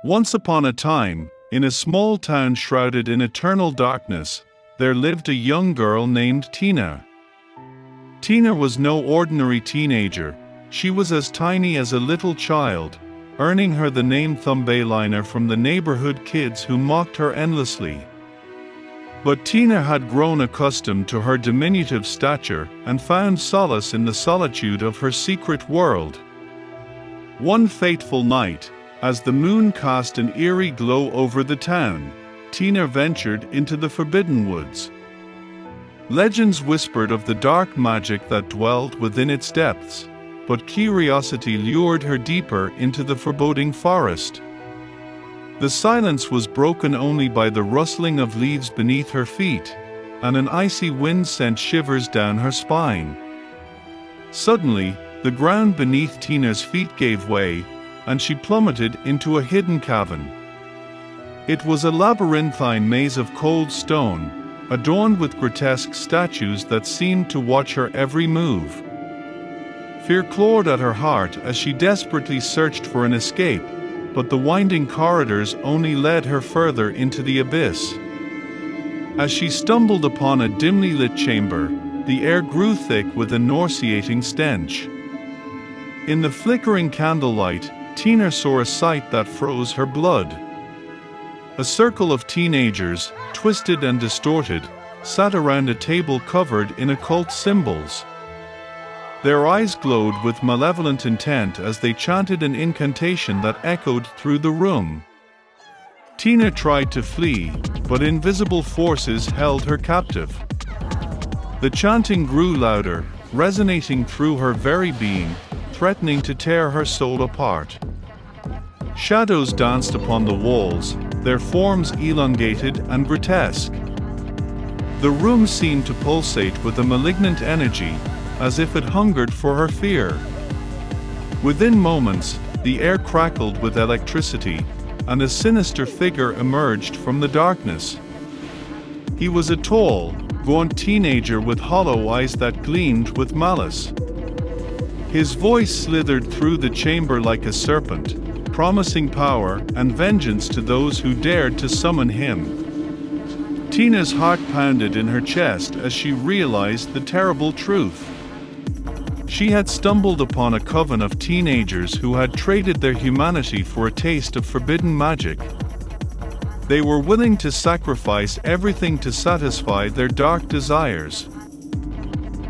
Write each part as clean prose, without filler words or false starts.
Once upon a time, in a small town shrouded in eternal darkness, there lived a young girl named Tina. Tina was no ordinary teenager. She was as tiny as a little child, earning her the name Thumbalina from the neighborhood kids who mocked her endlessly. But Tina had grown accustomed to her diminutive stature and found solace in the solitude of her secret world. One fateful night, as the moon cast an eerie glow over the town, Tina ventured into the forbidden woods. Legends whispered of the dark magic that dwelled within its depths, but curiosity lured her deeper into the foreboding forest. The silence was broken only by the rustling of leaves beneath her feet, and an icy wind sent shivers down her spine. Suddenly, the ground beneath Tina's feet gave way, and she plummeted into a hidden cavern. It was a labyrinthine maze of cold stone, adorned with grotesque statues that seemed to watch her every move. Fear clawed at her heart as she desperately searched for an escape, but the winding corridors only led her further into the abyss. As she stumbled upon a dimly lit chamber, the air grew thick with a nauseating stench. In the flickering candlelight, Tina saw a sight that froze her blood. A circle of teenagers, twisted and distorted, sat around a table covered in occult symbols. Their eyes glowed with malevolent intent as they chanted an incantation that echoed through the room. Tina tried to flee, but invisible forces held her captive. The chanting grew louder, resonating through her very being, threatening to tear her soul apart. Shadows danced upon the walls, their forms elongated and grotesque. The room seemed to pulsate with a malignant energy, as if it hungered for her fear. Within moments, the air crackled with electricity, and a sinister figure emerged from the darkness. He was a tall, gaunt teenager with hollow eyes that gleamed with malice. His voice slithered through the chamber like a serpent, promising power and vengeance to those who dared to summon him. Tina's heart pounded in her chest as she realized the terrible truth. She had stumbled upon a coven of teenagers who had traded their humanity for a taste of forbidden magic. They were willing to sacrifice everything to satisfy their dark desires.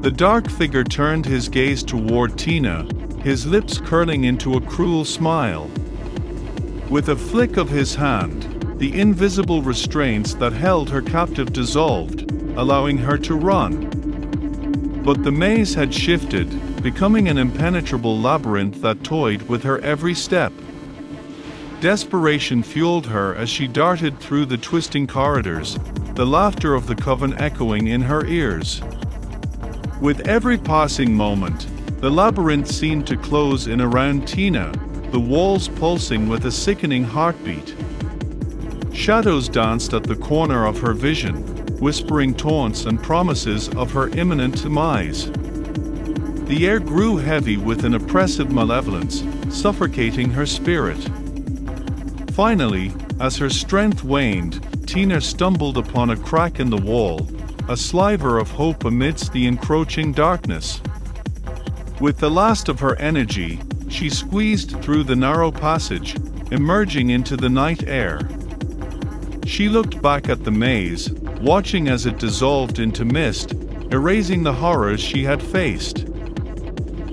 The dark figure turned his gaze toward Tina, his lips curling into a cruel smile. With a flick of his hand, the invisible restraints that held her captive dissolved, allowing her to run. But the maze had shifted, becoming an impenetrable labyrinth that toyed with her every step. Desperation fueled her as she darted through the twisting corridors, the laughter of the coven echoing in her ears. With every passing moment, the labyrinth seemed to close in around Tina, the walls pulsing with a sickening heartbeat. Shadows danced at the corner of her vision, whispering taunts and promises of her imminent demise. The air grew heavy with an oppressive malevolence, suffocating her spirit. Finally, as her strength waned, Tina stumbled upon a crack in the wall, a sliver of hope amidst the encroaching darkness. With the last of her energy, she squeezed through the narrow passage, emerging into the night air. She looked back at the maze, watching as it dissolved into mist, erasing the horrors she had faced.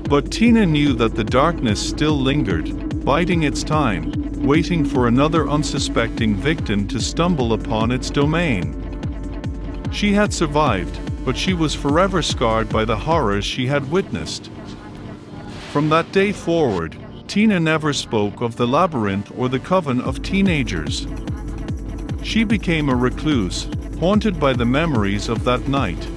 But Tina knew that the darkness still lingered, biding its time, waiting for another unsuspecting victim to stumble upon its domain. She had survived, but she was forever scarred by the horrors she had witnessed. From that day forward, Tina never spoke of the labyrinth or the coven of teenagers. She became a recluse, haunted by the memories of that night.